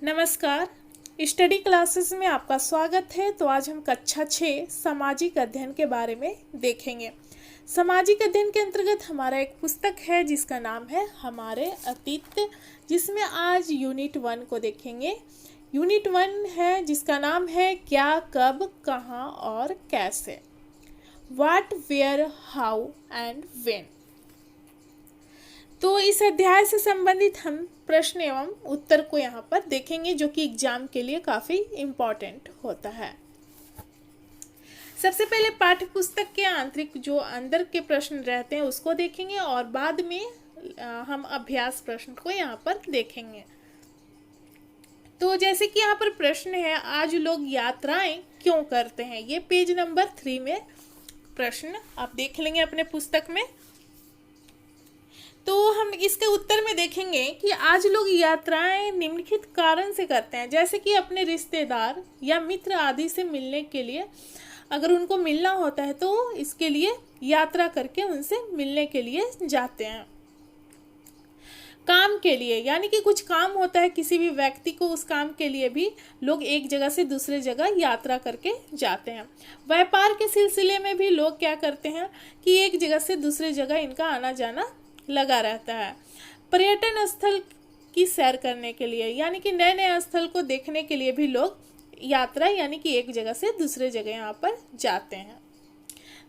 नमस्कार। Study classes में आपका स्वागत है। तो आज हम कक्षा 6 सामाजिक अध्ययन के बारे में देखेंगे। सामाजिक अध्ययन के अंतर्गत हमारा एक पुस्तक है जिसका नाम है हमारे अतीत, जिसमें आज यूनिट 1 को देखेंगे। यूनिट 1 है जिसका नाम है क्या, कब, कहाँ और कैसे। What, where, how and when. तो इस अध्याय से संबंधित हम प्रश्न एवं उत्तर को यहाँ पर देखेंगे, जो कि एग्जाम के लिए काफ़ी इम्पॉर्टेंट होता है। सबसे पहले पाठ्य पुस्तक के आंतरिक जो अंदर के प्रश्न रहते हैं उसको देखेंगे और बाद में हम अभ्यास प्रश्न को यहाँ पर देखेंगे। तो जैसे कि यहाँ पर प्रश्न है, आज लोग यात्राएं क्यों करते हैं। ये पेज नंबर 3 में प्रश्न आप देख लेंगे अपने पुस्तक में। तो हम इसके उत्तर में देखेंगे कि आज लोग यात्राएं निम्नलिखित कारण से करते हैं, जैसे कि अपने रिश्तेदार या मित्र आदि से मिलने के लिए, अगर उनको मिलना होता है तो इसके लिए यात्रा करके उनसे मिलने के लिए जाते हैं। काम के लिए, यानी कि कुछ काम होता है किसी भी व्यक्ति को, उस काम के लिए भी लोग एक जगह से दूसरे जगह यात्रा करके जाते हैं। व्यापार के सिलसिले में भी लोग क्या करते हैं कि एक जगह से दूसरे जगह इनका आना जाना लगा रहता है। पर्यटन स्थल की सैर करने के लिए, यानी कि नए नए स्थल को देखने के लिए भी लोग यात्रा यानी कि एक जगह से दूसरे जगह यहाँ पर जाते हैं।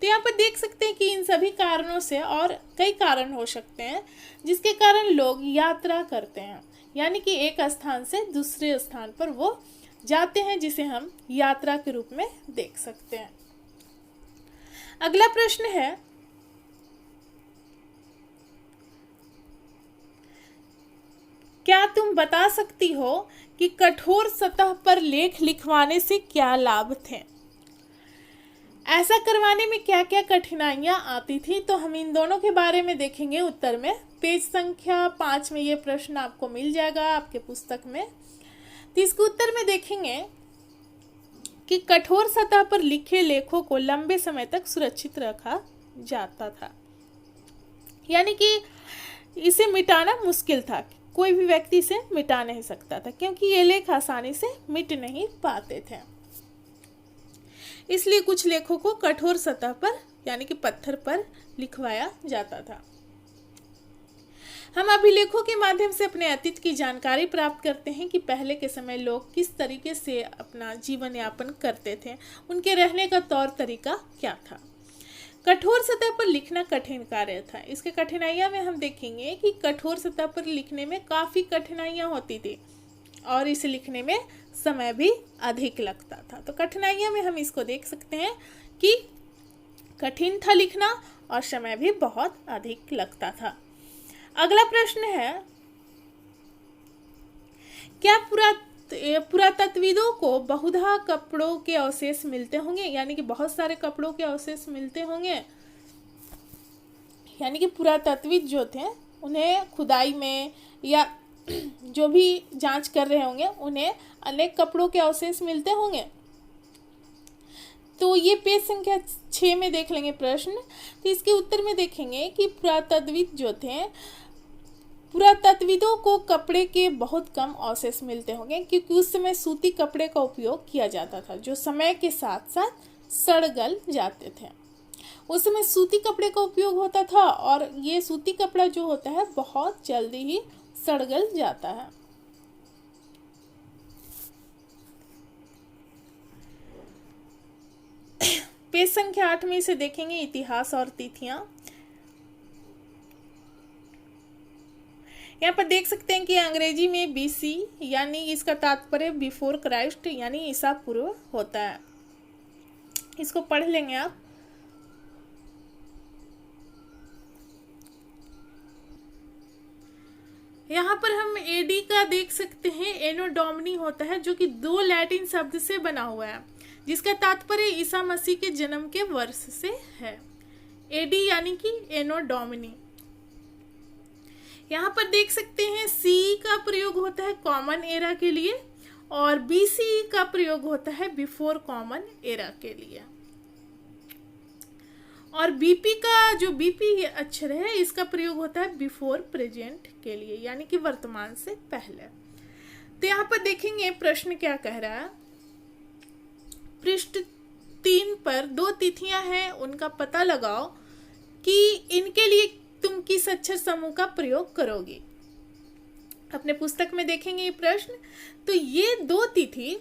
तो यहाँ पर देख सकते हैं कि इन सभी कारणों से, और कई कारण हो सकते हैं जिसके कारण लोग यात्रा करते हैं, यानी कि एक स्थान से दूसरे स्थान पर वो जाते हैं, जिसे हम यात्रा के रूप में देख सकते हैं। अगला प्रश्न है, क्या तुम बता सकती हो कि कठोर सतह पर लेख लिखवाने से क्या लाभ थे। ऐसा करवाने में क्या क्या कठिनाइयां आती थी। तो हम इन दोनों के बारे में देखेंगे उत्तर में। पेज संख्या 5 में ये प्रश्न आपको मिल जाएगा आपके पुस्तक में। तो इसके उत्तर में देखेंगे कि कठोर सतह पर लिखे लेखों को लंबे समय तक सुरक्षित रखा जाता था, यानी कि इसे मिटाना मुश्किल था। कोई भी व्यक्ति इसे मिटा नहीं सकता था, क्योंकि ये लेख आसानी से मिट नहीं पाते थे। इसलिए कुछ लेखों को कठोर सतह पर यानी कि पत्थर पर लिखवाया जाता था। हम अभिलेखों के माध्यम से अपने अतीत की जानकारी प्राप्त करते हैं कि पहले के समय लोग किस तरीके से अपना जीवन यापन करते थे, उनके रहने का तौर तरीका क्या था। कठोर सतह पर लिखना कठिन कार्य था। इसके कठिनाइयां में हम देखेंगे कि कठोर सतह पर लिखने में काफ़ी कठिनाइयां होती थी और इसे लिखने में समय भी अधिक लगता था। तो कठिनाइयां में हम इसको देख सकते हैं कि कठिन था लिखना और समय भी बहुत अधिक लगता था। अगला प्रश्न है, क्या पुरातत्वविदों को बहुधा कपड़ों के अवशेष मिलते होंगे, यानी कि बहुत सारे कपड़ों के अवशेष मिलते होंगे। यानी कि पुरातत्वविद जो थे उन्हें खुदाई में या जो भी जांच कर रहे होंगे उन्हें अनेक कपड़ों के अवशेष मिलते होंगे। तो ये पेज संख्या 6 में देख लेंगे प्रश्न। तो इसके उत्तर में देखेंगे कि पुरातत्वविद जो थे, पुरातत्वविदों को कपड़े के बहुत कम अवशेष मिलते होंगे, क्योंकि उस समय सूती कपड़े का उपयोग किया जाता था, जो समय के साथ साथ सड़ गल जाते थे। उस समय सूती कपड़े का उपयोग होता था और ये सूती कपड़ा जो होता है बहुत जल्दी ही सड़ गल जाता है। पेज संख्या 8 में इसे देखेंगे, इतिहास और तिथियां। यहाँ पर देख सकते हैं कि अंग्रेजी में BC यानी इसका तात्पर्य बिफोर क्राइस्ट यानी ईसा पूर्व होता है। इसको पढ़ लेंगे आप। यहाँ पर हम AD का देख सकते हैं, एनो डोमिनी होता है, जो कि 2 लैटिन शब्द से बना हुआ है, जिसका तात्पर्य ईसा मसीह के जन्म के वर्ष से है। AD यानी कि एनो डोमिनी। यहाँ पर देख सकते हैं CE का प्रयोग होता है कॉमन एरा के लिए और BCE का प्रयोग होता है बिफोर कॉमन एरा के लिए। और बीपी का जो बीपी अक्षर है इसका प्रयोग होता है बिफोर प्रेजेंट के लिए, यानी कि वर्तमान से पहले। तो यहाँ पर देखेंगे प्रश्न क्या कह रहा है। पृष्ठ 3 पर 2 तिथियां हैं, उनका पता लगाओ कि इनके लिए तुम किस अक्षर समूह का प्रयोग करोगी। अपने पुस्तक में देखेंगे ये प्रश्न। तो ये 2 तिथि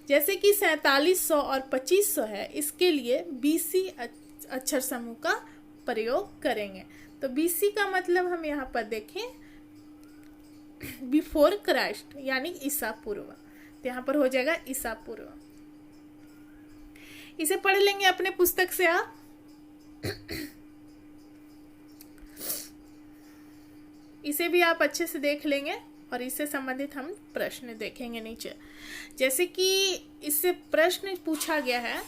जैसे कि 4700 और 2500 है, इसके लिए बीसी अक्षर समूह का प्रयोग करेंगे। तो बीसी का मतलब हम यहाँ पर देखें बिफोर क्राइस्ट, यानी ईसा पूर्व। तो यहाँ पर हो जाएगा ईसा पूर्व। इसे पढ़ लेंगे अपने पुस्तक से आप। इसे भी आप अच्छे से देख लेंगे और इससे संबंधित हम प्रश्न देखेंगे नीचे। जैसे कि इससे प्रश्न पूछा गया है,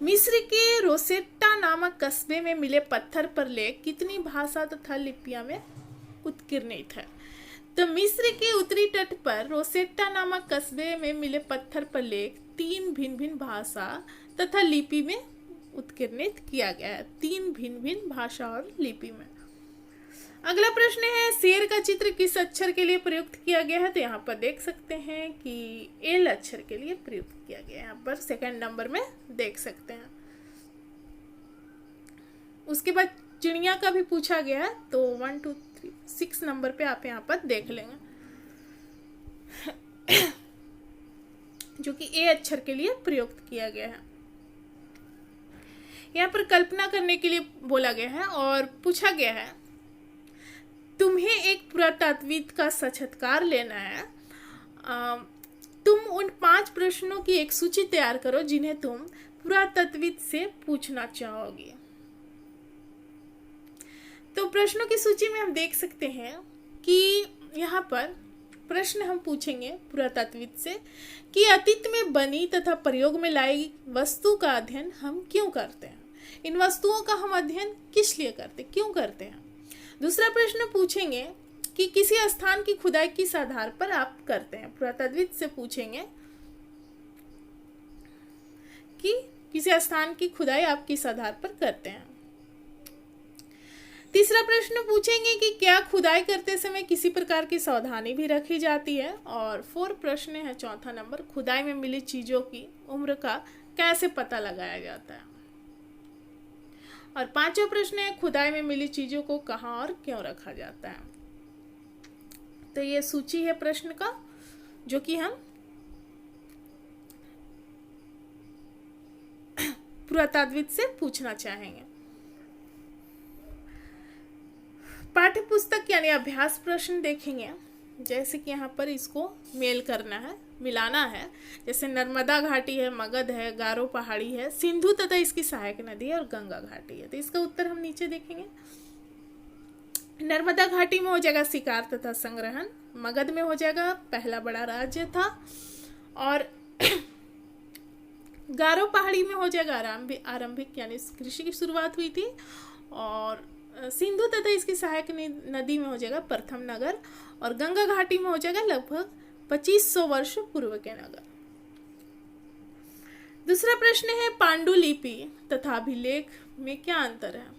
मिस्र के रोसेट्टा नामक कस्बे में मिले पत्थर पर लेख कितनी भाषा तथा लिपियां में उत्कीर्णित है। तो मिस्र के उत्तरी तट पर रोसेट्टा नामक कस्बे में मिले पत्थर पर लेख 3 भिन्न भिन्न भाषा तथा लिपि में उत्कीर्णित किया गया है, 3 भिन्न भिन्न भाषा और लिपि में। अगला प्रश्न है, शेर का चित्र किस अक्षर के लिए प्रयुक्त किया गया है। तो यहाँ पर देख सकते हैं कि एल अक्षर के लिए प्रयुक्त किया गया है, यहाँ पर 2nd नंबर में देख सकते हैं। उसके बाद चिड़िया का भी पूछा गया है, तो 1 2 3 6 नंबर पे आप यहाँ पर देख लेंगे, जो कि ए अक्षर के लिए प्रयुक्त किया गया है। यहाँ पर कल्पना करने के लिए बोला गया है और पूछा गया है, तुम्हें एक पुरातत्वविद का साक्षात्कार लेना है। तुम उन 5 प्रश्नों की एक सूची तैयार करो जिन्हें तुम पुरातत्वविद से पूछना चाहोगे। तो प्रश्नों की सूची में हम देख सकते हैं कि यहाँ पर प्रश्न हम पूछेंगे पुरातत्वविद से कि अतीत में बनी तथा प्रयोग में लाई वस्तु का अध्ययन हम क्यों करते हैं, इन वस्तुओं का हम अध्ययन किस लिए करते, क्यों करते हैं। दूसरा प्रश्न पूछेंगे कि किसी स्थान की खुदाई किस आधार पर आप करते हैं, पुरातत्वविद से पूछेंगे कि किसी स्थान की खुदाई आप किस आधार पर करते हैं। तीसरा प्रश्न पूछेंगे कि क्या खुदाई करते समय किसी प्रकार की सावधानी भी रखी जाती है। और 4 प्रश्न है 4था नंबर, खुदाई में मिली चीजों की उम्र का कैसे पता लगाया जाता है। और 5वां प्रश्न है, खुदाई में मिली चीजों को कहाँ और क्यों रखा जाता है। तो ये सूची है प्रश्न का, जो कि हम पुरातत्वविद से पूछना चाहेंगे। पाठ्य पुस्तक यानी अभ्यास प्रश्न देखेंगे, जैसे कि यहाँ पर इसको मेल करना है, मिलाना है। जैसे नर्मदा घाटी है, मगध है, गारो पहाड़ी है, सिंधु तथा इसकी सहायक नदी है और गंगा घाटी है। तो इसका उत्तर हम नीचे देखेंगे। नर्मदा घाटी में हो जाएगा शिकार तथा संग्रहण, मगध में हो जाएगा पहला बड़ा राज्य था, और गारो पहाड़ी में हो जाएगा आरंभिक यानी कृषि की शुरुआत हुई थी, और सिंधु तथा इसकी सहायक नदी में हो जाएगा प्रथम नगर, और गंगा घाटी में हो जाएगा लगभग 2500 वर्ष पूर्व के नगर। दूसरा प्रश्न है, पांडुलिपि तथा अभिलेख में क्या अंतर है।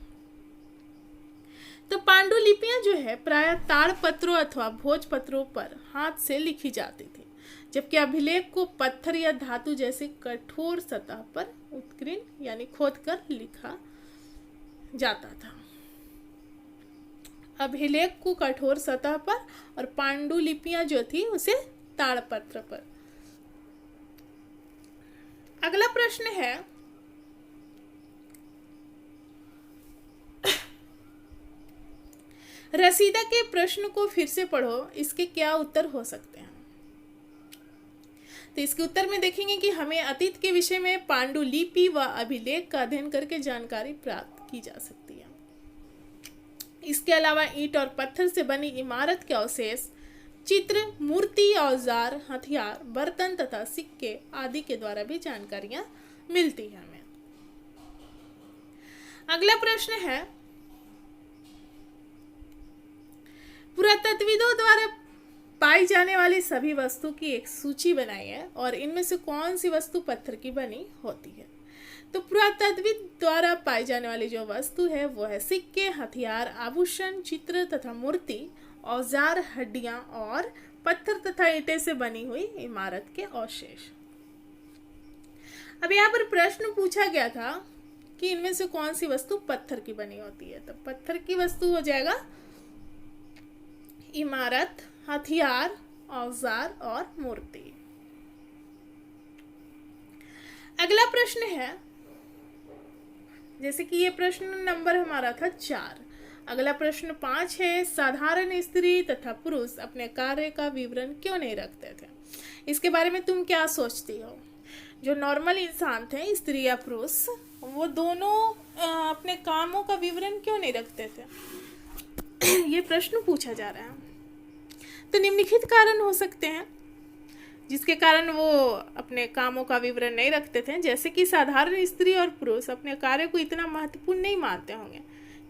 तो पांडुलिपियां जो है प्रायः ताड़पत्रों अथवा भोजपत्रों पर हाथ से लिखी जाती थी, जबकि अभिलेख को पत्थर या धातु जैसे कठोर सतह पर उत्कीर्ण यानी खोदकर लिखा जाता था। अभिलेख को कठोर सतह पर और पांडुलिपियां जो थी उसे ताड़पत्र पर। अगला प्रश्न है, रसीदा के प्रश्न को फिर से पढ़ो, इसके क्या उत्तर हो सकते हैं। तो इसके उत्तर में देखेंगे कि हमें अतीत के विषय में पांडुलिपि व अभिलेख का अध्ययन करके जानकारी प्राप्त की जा सकती है। इसके अलावा ईंट और पत्थर से बनी इमारत के अवशेष, चित्र, मूर्ति, औजार, हथियार, बर्तन तथा सिक्के आदि के द्वारा भी जानकारियां मिलती है हमें। अगला प्रश्न है, पुरातत्वविदों द्वारा पाई जाने वाली सभी वस्तु की एक सूची बनाई है और इनमें से कौन सी वस्तु पत्थर की बनी होती है। तो पुरातत्वविद द्वारा पाई जाने वाली जो वस्तु है वो है सिक्के, हथियार, आभूषण, चित्र तथा मूर्ति, औजार, हड्डियां और पत्थर तथा ईंटें से बनी हुई इमारत के अवशेष। अब यहाँ पर प्रश्न पूछा गया था कि इनमें से कौन सी वस्तु पत्थर की बनी होती है। तो पत्थर की वस्तु हो जाएगा इमारत, हथियार, औजार और मूर्ति। अगला प्रश्न है, जैसे कि ये प्रश्न नंबर हमारा था 4। अगला प्रश्न 5 है, साधारण स्त्री तथा पुरुष अपने कार्य का विवरण क्यों नहीं रखते थे। इसके बारे में तुम क्या सोचती हो। जो नॉर्मल इंसान थे, स्त्री या पुरुष, वो दोनों अपने कामों का विवरण क्यों नहीं रखते थे, ये प्रश्न पूछा जा रहा है। तो निम्नलिखित कारण हो सकते हैं जिसके कारण वो अपने कामों का विवरण नहीं रखते थे। जैसे कि साधारण स्त्री और पुरुष अपने कार्य को इतना महत्वपूर्ण नहीं मानते होंगे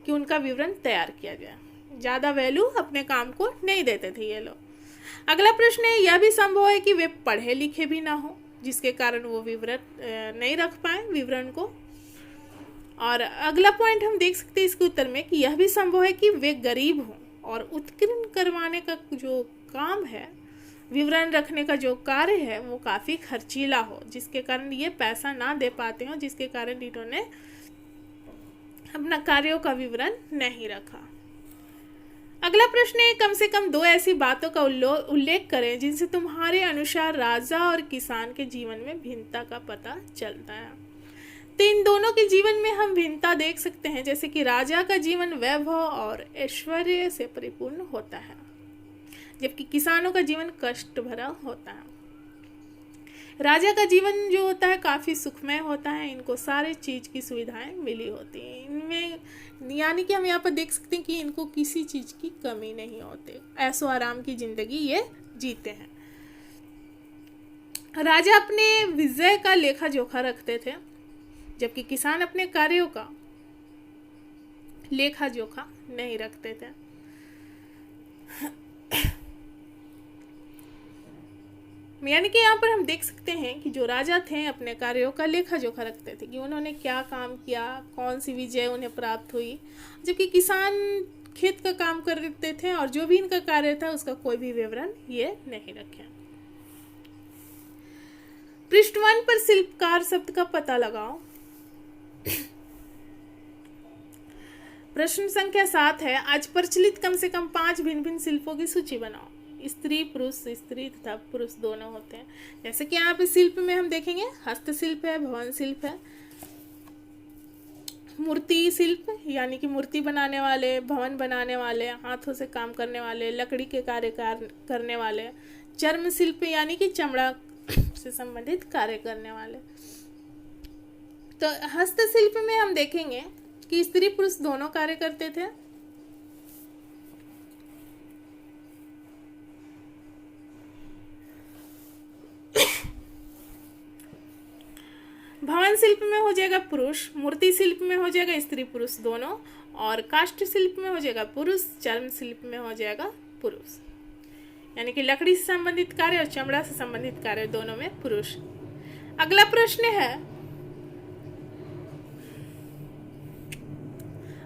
कि उनका विवरण तैयार किया जाए, ज़्यादा वैल्यू अपने काम को नहीं देते थे ये लोग। अगला प्रश्न है, यह भी संभव है कि वे पढ़े लिखे भी ना हो जिसके कारण वो विवरण नहीं रख पाए विवरण को। और अगला पॉइंट हम देख सकते हैं इसके उत्तर में कि यह भी संभव है कि वे गरीब हों और उत्कीर्ण करवाने का जो काम है, विवरण रखने का जो कार्य है, वो काफ़ी खर्चीला हो जिसके कारण ये पैसा ना दे पाते हो, जिसके कारण इन्होंने अपना कार्यों का विवरण नहीं रखा। अगला प्रश्न है, कम से कम 2 ऐसी बातों का उल्लेख करें जिनसे तुम्हारे अनुसार राजा और किसान के जीवन में भिन्नता का पता चलता है। तो इन दोनों के जीवन में हम भिन्नता देख सकते हैं, जैसे कि राजा का जीवन वैभव और ऐश्वर्य से परिपूर्ण होता है जबकि किसानों का जीवन कष्ट भरा होता है। राजा का जीवन जो होता है काफ़ी सुखमय होता है, इनको सारे चीज़ की सुविधाएं मिली होती हैं इनमें, यानी कि हम यहाँ पर देख सकते हैं कि इनको किसी चीज़ की कमी नहीं होती, ऐशो आराम की ज़िंदगी ये जीते हैं। राजा अपने विजय का लेखा जोखा रखते थे जबकि किसान अपने कार्यों का लेखा जोखा नहीं रखते थे। यानी कि यहाँ पर हम देख सकते हैं कि जो राजा थे अपने कार्यों का लेखा जोखा रखते थे कि उन्होंने क्या काम किया, कौन सी विजय उन्हें प्राप्त हुई, जबकि किसान खेत का काम करते थे और जो भी इनका कार्य था उसका कोई भी विवरण ये नहीं रखे। पृष्ठ 1 पर शिल्पकार शब्द का पता लगाओ। प्रश्न संख्या 7 है, आज प्रचलित कम से कम 5 भिन्न भिन्न शिल्पों की सूची बनाओ। स्त्री पुरुष, स्त्री तथा पुरुष दोनों होते हैं। जैसे कि यहाँ पे शिल्प में हम देखेंगे हस्तशिल्प है, भवन शिल्प है, मूर्ति शिल्प यानी कि मूर्ति बनाने वाले, भवन बनाने वाले, हाथों से काम करने वाले, लकड़ी के कार्य करने वाले, चर्म शिल्प यानी कि चमड़ा से संबंधित कार्य करने वाले। तो हस्तशिल्प में हम देखेंगे कि स्त्री पुरुष दोनों कार्य करते थे। भवन शिल्प में हो जाएगा पुरुष, मूर्ति शिल्प में हो जाएगा स्त्री पुरुष दोनों, और काष्ठ शिल्प में हो जाएगा पुरुष, चर्म शिल्प में हो जाएगा पुरुष। यानी कि लकड़ी से संबंधित कार्य और चमड़ा से संबंधित कार्य दोनों में पुरुष। अगला प्रश्न है,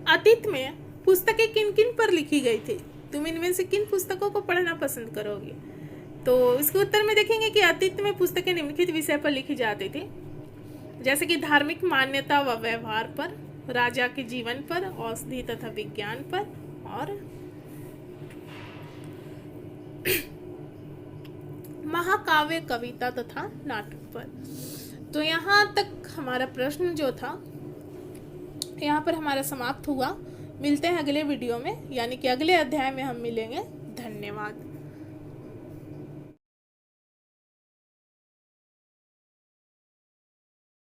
अतीत में पुस्तकें किन किन पर लिखी गई थी, तुम इनमें से किन पुस्तकों को पढ़ना पसंद करोगी। तो इसके उत्तर में देखेंगे कि अतीत में पुस्तकें निम्नलिखित विषय पर लिखी जाती थी, जैसे कि धार्मिक मान्यता व व्यवहार पर, राजा के जीवन पर, औषधि तथा विज्ञान पर और महाकाव्य, कविता तथा नाटक पर। तो यहाँ तक हमारा प्रश्न जो था यहाँ पर हमारा समाप्त हुआ। मिलते हैं अगले वीडियो में, यानी कि अगले अध्याय में हम मिलेंगे। धन्यवाद।